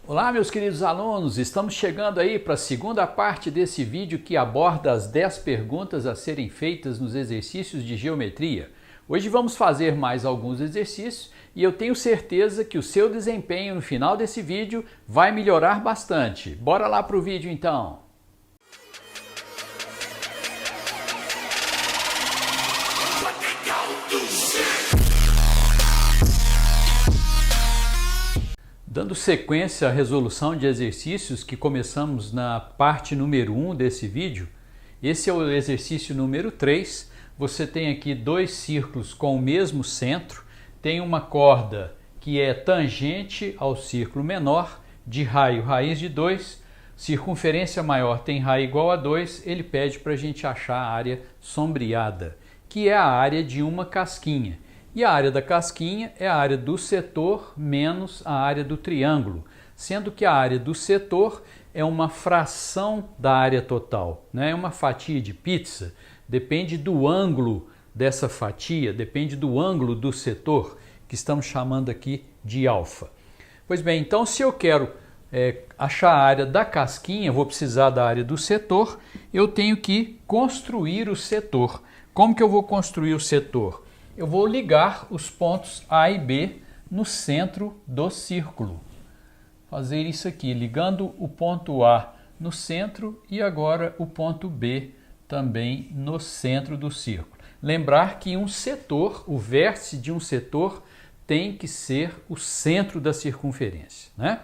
Olá, meus queridos alunos, estamos chegando aí para a segunda parte desse vídeo que aborda as 10 perguntas a serem feitas nos exercícios de geometria. Hoje vamos fazer mais alguns exercícios e eu tenho certeza que o seu desempenho no final desse vídeo vai melhorar bastante. Bora lá para o vídeo então! Dando sequência à resolução de exercícios que começamos na parte número 1 desse vídeo, esse é o exercício número 3. Você tem aqui dois círculos com o mesmo centro, tem uma corda que é tangente ao círculo menor, de raio raiz de 2, circunferência maior tem raio igual a 2, ele pede para a gente achar a área sombreada, que é a área de uma casquinha. E a área da casquinha é a área do setor menos a área do triângulo, sendo que a área do setor é uma fração da área total, né? É uma fatia de pizza, depende do ângulo dessa fatia, depende do ângulo do setor, que estamos chamando aqui de alfa. Pois bem, então se eu quero achar a área da casquinha, vou precisar da área do setor, eu tenho que construir o setor. Como que eu vou construir o setor? Eu vou ligar os pontos A e B no centro do círculo. Fazer isso aqui, ligando o ponto A no centro e agora o ponto B também no centro do círculo. Lembrar que um setor, o vértice de um setor, tem que ser o centro da circunferência, né?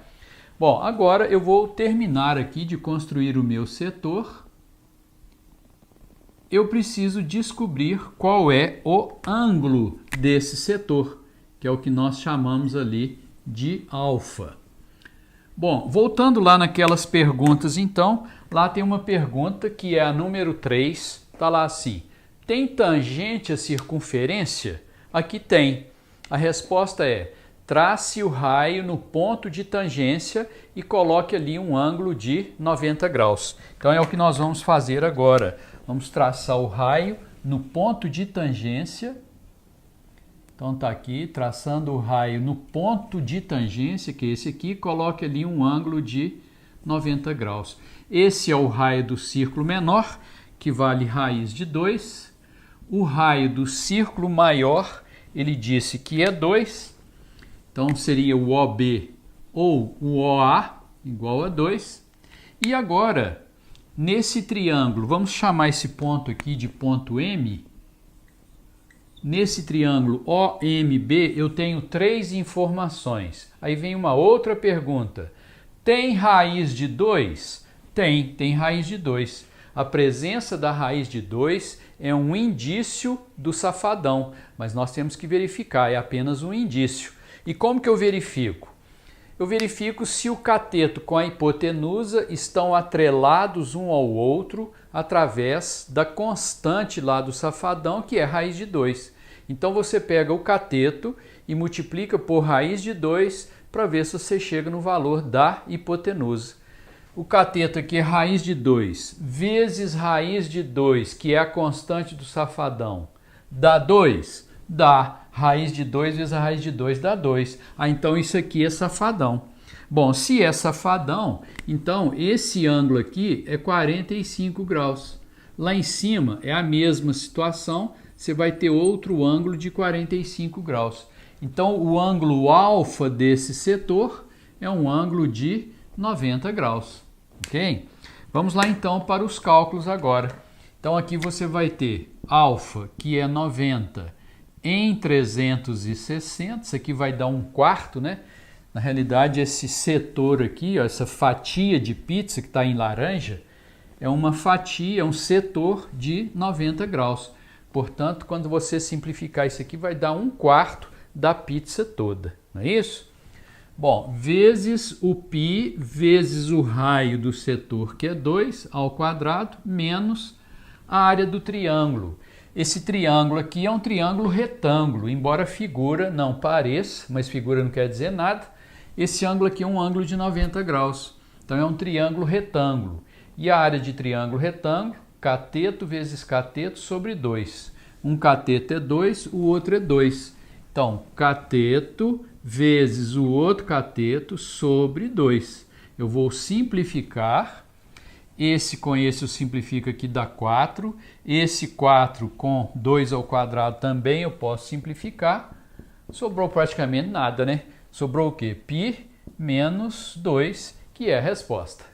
Bom, agora eu vou terminar aqui de construir o meu setor. Eu preciso descobrir qual é o ângulo desse setor, que é o que nós chamamos ali de alfa. Bom, voltando lá naquelas perguntas então, lá tem uma pergunta que é a número 3, está lá assim: tem tangente à circunferência? Aqui tem. A resposta é: trace o raio no ponto de tangência e coloque ali um ângulo de 90 graus. Então é o que nós vamos fazer agora. Vamos traçar o raio no ponto de tangência. Então está aqui, traçando o raio no ponto de tangência, que é esse aqui, coloque ali um ângulo de 90 graus. Esse é o raio do círculo menor, que vale raiz de 2. O raio do círculo maior, ele disse que é 2. Então seria o OB ou o OA igual a 2. E agora, nesse triângulo, vamos chamar esse ponto aqui de ponto M. Nesse triângulo OMB, eu tenho 3 informações. Aí vem uma outra pergunta. Tem raiz de 2? Tem raiz de 2. A presença da raiz de 2 é um indício do safadão, mas nós temos que verificar, é apenas um indício. E como que eu verifico? Eu verifico se o cateto com a hipotenusa estão atrelados um ao outro através da constante lá do safadão, que é raiz de 2. Então você pega o cateto e multiplica por raiz de 2 para ver se você chega no valor da hipotenusa. O cateto aqui é raiz de 2 vezes raiz de 2, que é a constante do safadão, dá 2? Dá. Raiz de 2 vezes a raiz de 2 dá 2. Ah, então isso aqui é safadão. Bom, se é safadão, então esse ângulo aqui é 45 graus. Lá em cima é a mesma situação, você vai ter outro ângulo de 45 graus. Então o ângulo alfa desse setor é um ângulo de 90 graus. Ok? Vamos lá então para os cálculos agora. Então aqui você vai ter alfa, que é 90, em 360, isso aqui vai dar 1/4, né? Na realidade, esse setor aqui, ó, essa fatia de pizza que está em laranja, é uma fatia, é um setor de 90 graus. Portanto, quando você simplificar isso aqui, vai dar 1/4 da pizza toda, não é isso? Bom, vezes o π, vezes o raio do setor, que é 2 ao quadrado, menos a área do triângulo. Esse triângulo aqui é um triângulo retângulo, embora figura não pareça, mas figura não quer dizer nada. Esse ângulo aqui é um ângulo de 90 graus, então é um triângulo retângulo. E a área de triângulo retângulo, cateto vezes cateto sobre 2. Um cateto é 2, o outro é 2. Então, cateto vezes o outro cateto sobre 2. Eu vou simplificar. Esse com esse eu simplifico aqui, dá 4. Esse 4 com 2 ao quadrado também eu posso simplificar. Sobrou praticamente nada, né? Sobrou o quê? Π menos 2, que é a resposta.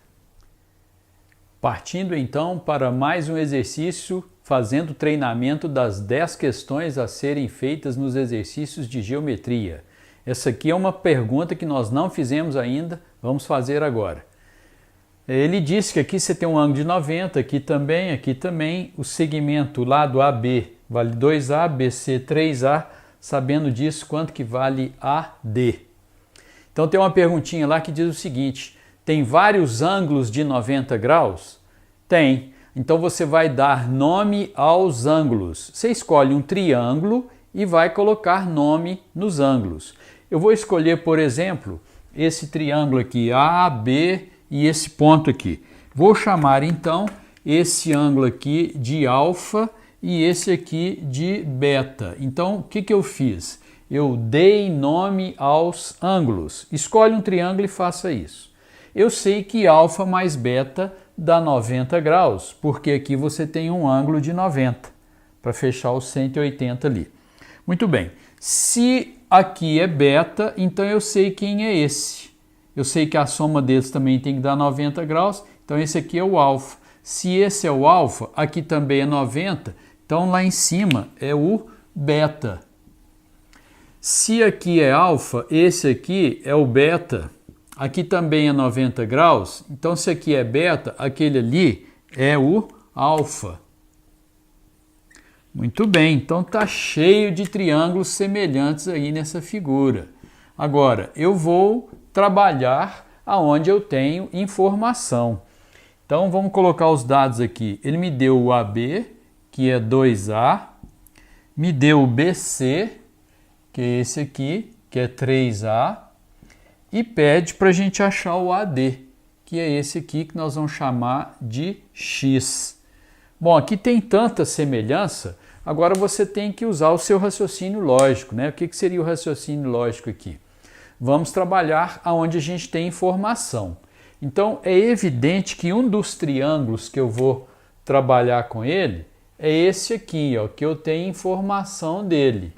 Partindo então para mais um exercício, fazendo treinamento das 10 questões a serem feitas nos exercícios de geometria. Essa aqui é uma pergunta que nós não fizemos ainda, vamos fazer agora. Ele disse que aqui você tem um ângulo de 90, aqui também, o segmento lado AB vale 2A, BC 3A, sabendo disso, quanto que vale AD? Então tem uma perguntinha lá que diz o seguinte, tem vários ângulos de 90 graus? Tem. Então você vai dar nome aos ângulos. Você escolhe um triângulo e vai colocar nome nos ângulos. Eu vou escolher, por exemplo, esse triângulo aqui, A, B e esse ponto aqui. Vou chamar então esse ângulo aqui de alfa e esse aqui de beta. Então, o que eu fiz? Eu dei nome aos ângulos. Escolhe um triângulo e faça isso. Eu sei que alfa mais beta dá 90 graus, porque aqui você tem um ângulo de 90, para fechar os 180 ali. Muito bem. Se aqui é beta, então eu sei quem é esse. Eu sei que a soma deles também tem que dar 90 graus, então esse aqui é o alfa. Se esse é o alfa, aqui também é 90, então lá em cima é o beta. Se aqui é alfa, esse aqui é o beta. Aqui também é 90 graus, então se aqui é beta, aquele ali é o alfa. Muito bem, então tá cheio de triângulos semelhantes aí nessa figura. Agora, eu vou trabalhar aonde eu tenho informação. Então vamos colocar os dados aqui. Ele me deu o AB, que é 2A, me deu o BC, que é esse aqui, que é 3A, e pede para a gente achar o AD, que é esse aqui que nós vamos chamar de X. Bom, aqui tem tanta semelhança, agora você tem que usar o seu raciocínio lógico, né? O que seria o raciocínio lógico aqui? Vamos trabalhar aonde a gente tem informação. Então, é evidente que um dos triângulos que eu vou trabalhar com ele é esse aqui, ó, que eu tenho informação dele.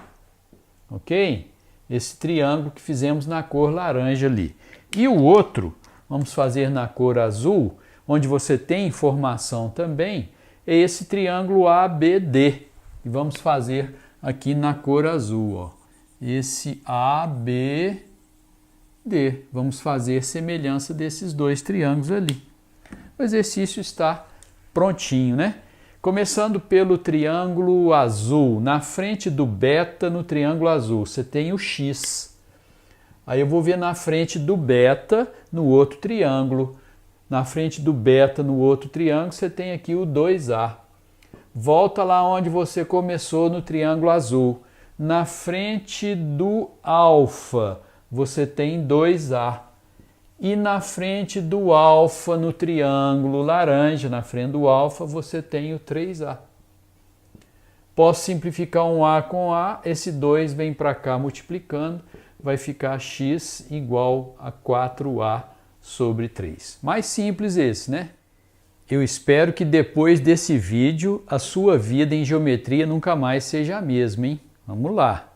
Ok? Esse triângulo que fizemos na cor laranja ali. E o outro, vamos fazer na cor azul, onde você tem informação também, é esse triângulo ABD. E vamos fazer aqui na cor azul, ó. Esse ABD. Vamos fazer semelhança desses dois triângulos ali. O exercício está prontinho, né? Começando pelo triângulo azul, na frente do beta no triângulo azul, você tem o X. Aí eu vou ver na frente do beta no outro triângulo. Na frente do beta no outro triângulo, você tem aqui o 2A. Volta lá onde você começou no triângulo azul. Na frente do alfa, você tem 2A. E na frente do alfa, no triângulo laranja, na frente do alfa, você tem o 3A. Posso simplificar um A com A, esse 2 vem para cá multiplicando, vai ficar x igual a 4A sobre 3. Mais simples esse, né? Eu espero que depois desse vídeo, a sua vida em geometria nunca mais seja a mesma, hein? Vamos lá!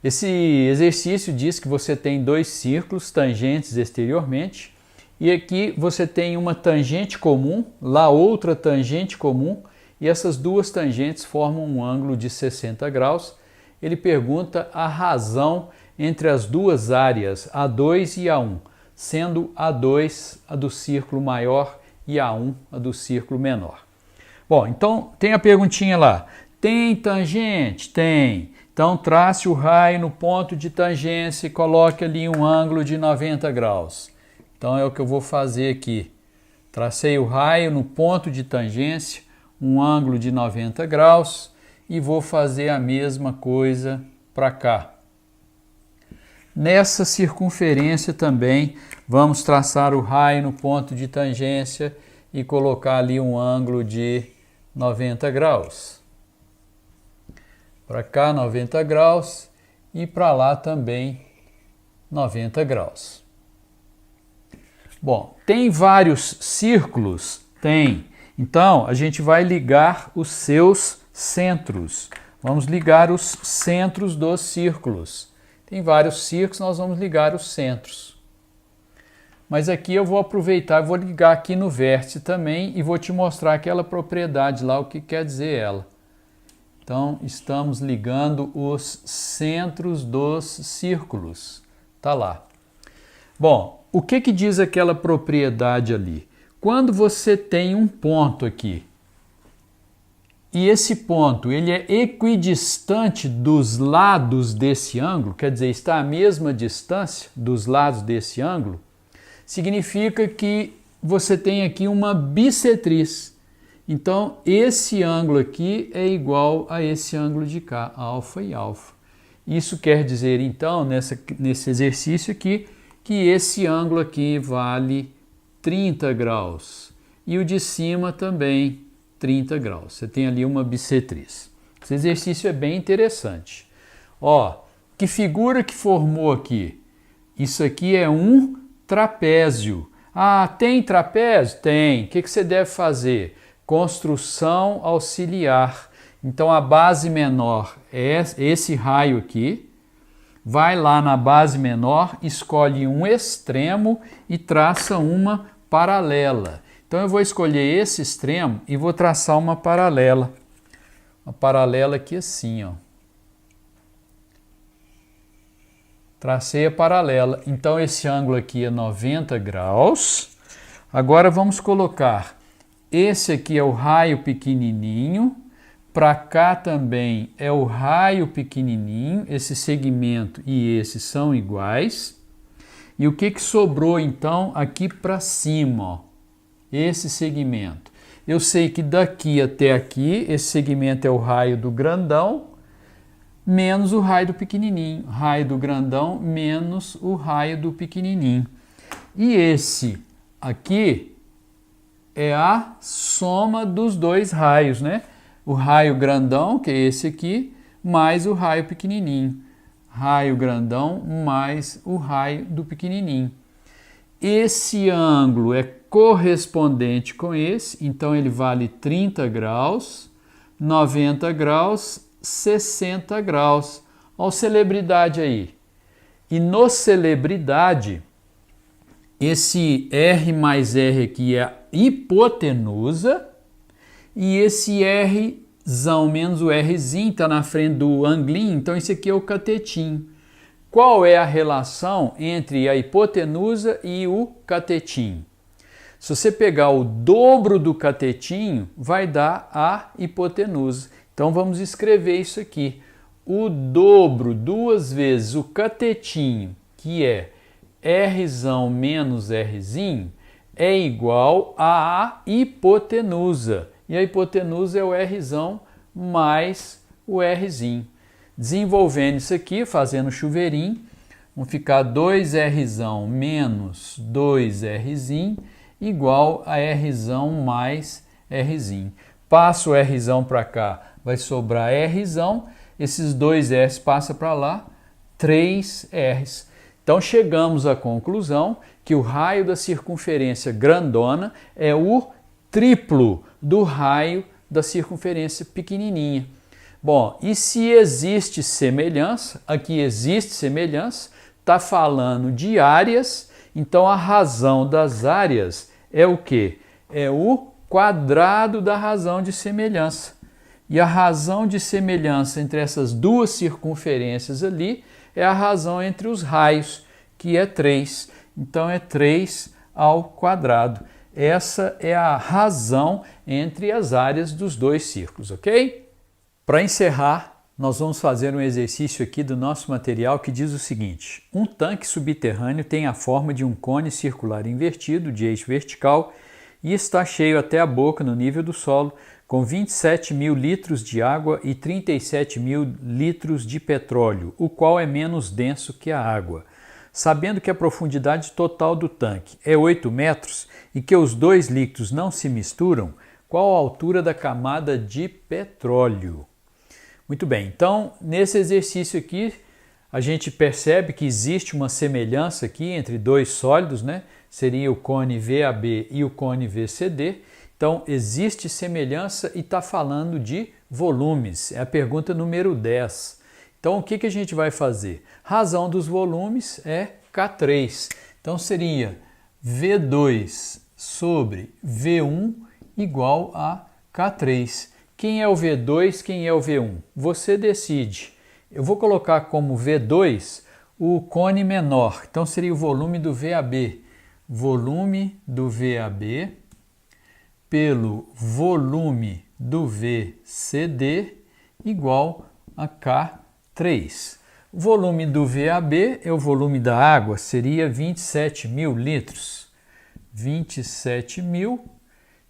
Esse exercício diz que você tem dois círculos tangentes exteriormente e aqui você tem uma tangente comum, lá outra tangente comum e essas duas tangentes formam um ângulo de 60 graus. Ele pergunta a razão entre as duas áreas A2 e A1, sendo A2 a do círculo maior e A1 a do círculo menor. Bom, então tem a perguntinha lá. Tem tangente? Tem. Então, trace o raio no ponto de tangência e coloque ali um ângulo de 90 graus. Então, é o que eu vou fazer aqui. Tracei o raio no ponto de tangência, um ângulo de 90 graus, e vou fazer a mesma coisa para cá. Nessa circunferência também, vamos traçar o raio no ponto de tangência e colocar ali um ângulo de 90 graus. Para cá 90 graus e para lá também 90 graus. Bom, tem vários círculos? Tem. Então, a gente vai ligar os seus centros. Vamos ligar os centros dos círculos. Tem vários círculos, nós vamos ligar os centros. Mas aqui eu vou aproveitar, vou ligar aqui no vértice também e vou te mostrar aquela propriedade lá, o que quer dizer ela. Então, estamos ligando os centros dos círculos. Tá lá. Bom, o que diz aquela propriedade ali? Quando você tem um ponto aqui, e esse ponto ele é equidistante dos lados desse ângulo, quer dizer, está à mesma distância dos lados desse ângulo, significa que você tem aqui uma bissetriz. Então, esse ângulo aqui é igual a esse ângulo de cá, alfa e alfa. Isso quer dizer, então, nesse exercício aqui, que esse ângulo aqui vale 30 graus. E o de cima também 30 graus. Você tem ali uma bissetriz. Esse exercício é bem interessante. Ó, que figura que formou aqui? Isso aqui é um trapézio. Ah, tem trapézio? Tem. O que você deve fazer? Construção auxiliar. Então, a base menor é esse raio aqui. Vai lá na base menor, escolhe um extremo e traça uma paralela. Então, eu vou escolher esse extremo e vou traçar uma paralela. Uma paralela aqui assim, ó. Tracei a paralela. Então, esse ângulo aqui é 90 graus. Agora, vamos colocar esse aqui é o raio pequenininho. Para cá também é o raio pequenininho. Esse segmento e esse são iguais. E o que sobrou, então, aqui para cima, ó? Esse segmento. Eu sei que daqui até aqui, esse segmento é o raio do grandão, menos o raio do pequenininho. Raio do grandão menos o raio do pequenininho. E esse aqui é a soma dos dois raios, né? O raio grandão, que é esse aqui, mais o raio pequenininho. Raio grandão mais o raio do pequenininho. Esse ângulo é correspondente com esse, então ele vale 30 graus, 90 graus, 60 graus. Olha a celebridade aí. E no celebridade, esse R mais R aqui é a hipotenusa e esse Rzão menos o Rzinho está na frente do anglinho, então esse aqui é o catetinho. Qual é a relação entre a hipotenusa e o catetinho? Se você pegar o dobro do catetinho, vai dar a hipotenusa. Então vamos escrever isso aqui. O dobro, duas vezes o catetinho, que é Rzão menos Rzinho, é igual a hipotenusa. E a hipotenusa é o Rzão mais o Rzinho. Desenvolvendo isso aqui, fazendo chuveirinho, vão ficar 2Rzão menos 2Rzinho igual a Rzão mais Rzinho. Passa o Rzão para cá, vai sobrar Rzão, esses dois R's passam para lá, 3 R's. Então chegamos à conclusão que o raio da circunferência grandona é o triplo do raio da circunferência pequenininha. Bom, e se existe semelhança, aqui existe semelhança, está falando de áreas, então a razão das áreas é o quê? É o quadrado da razão de semelhança. E a razão de semelhança entre essas duas circunferências ali é a razão entre os raios, que é 3. Então é 3 ao quadrado. Essa é a razão entre as áreas dos dois círculos, ok? Para encerrar, nós vamos fazer um exercício aqui do nosso material que diz o seguinte: um tanque subterrâneo tem a forma de um cone circular invertido de eixo vertical e está cheio até a boca no nível do solo, com 27 mil litros de água e 37 mil litros de petróleo, o qual é menos denso que a água. Sabendo que a profundidade total do tanque é 8 metros e que os dois líquidos não se misturam, qual a altura da camada de petróleo? Muito bem, então nesse exercício aqui A gente percebe que existe uma semelhança aqui entre dois sólidos, né? Seria o cone VAB e o cone VCD. Então, existe semelhança e está falando de volumes. É a pergunta número 10. Então, o que a gente vai fazer? Razão dos volumes é K3. Então, seria V2 sobre V1 igual a K3. Quem é o V2, quem é o V1? Você decide. Eu vou colocar como V2 o cone menor, então seria o volume do VAB. Volume do VAB pelo volume do VCD igual a K3. O volume do VAB é o volume da água, seria 27 mil litros. 27 mil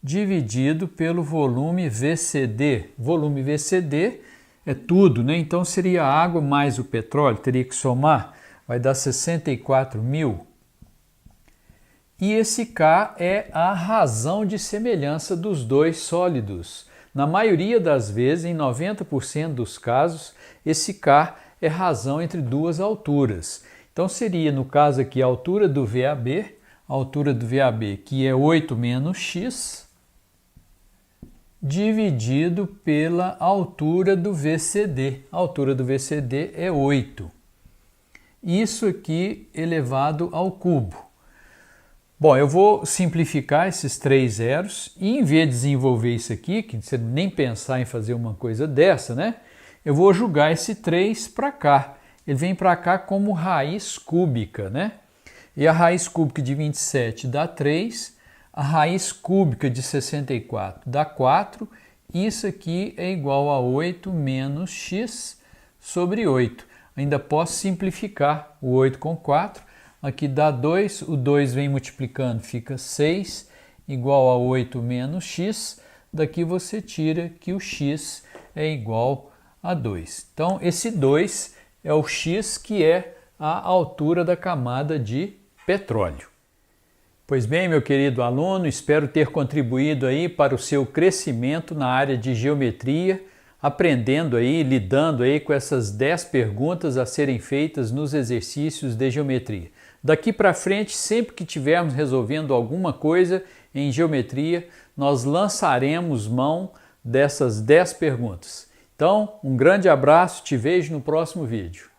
dividido pelo volume VCD. Volume VCD é tudo, né? Então seria a água mais o petróleo, teria que somar, vai dar 64 mil. E esse K é a razão de semelhança dos dois sólidos. Na maioria das vezes, em 90% dos casos, esse K é razão entre duas alturas. Então seria, no caso aqui, a altura do VAB, que é 8 menos x, dividido pela altura do VCD. A altura do VCD é 8. Isso aqui elevado ao cubo. Bom, eu vou simplificar esses 3 zeros e em vez de desenvolver isso aqui, que você nem pensar em fazer uma coisa dessa, né? Eu vou jogar esse 3 para cá. Ele vem para cá como raiz cúbica, né? E a raiz cúbica de 27 dá 3. A raiz cúbica de 64 dá 4, isso aqui é igual a 8 menos x sobre 8. Ainda posso simplificar o 8 com 4, aqui dá 2, o 2 vem multiplicando, fica 6, igual a 8 menos x. Daqui você tira que o x é igual a 2. Então, esse 2 é o x, que é a altura da camada de petróleo. Pois bem, meu querido aluno, espero ter contribuído aí para o seu crescimento na área de geometria, aprendendo aí, lidando aí com essas 10 perguntas a serem feitas nos exercícios de geometria. Daqui para frente, sempre que estivermos resolvendo alguma coisa em geometria, nós lançaremos mão dessas 10 perguntas. Então, um grande abraço, te vejo no próximo vídeo.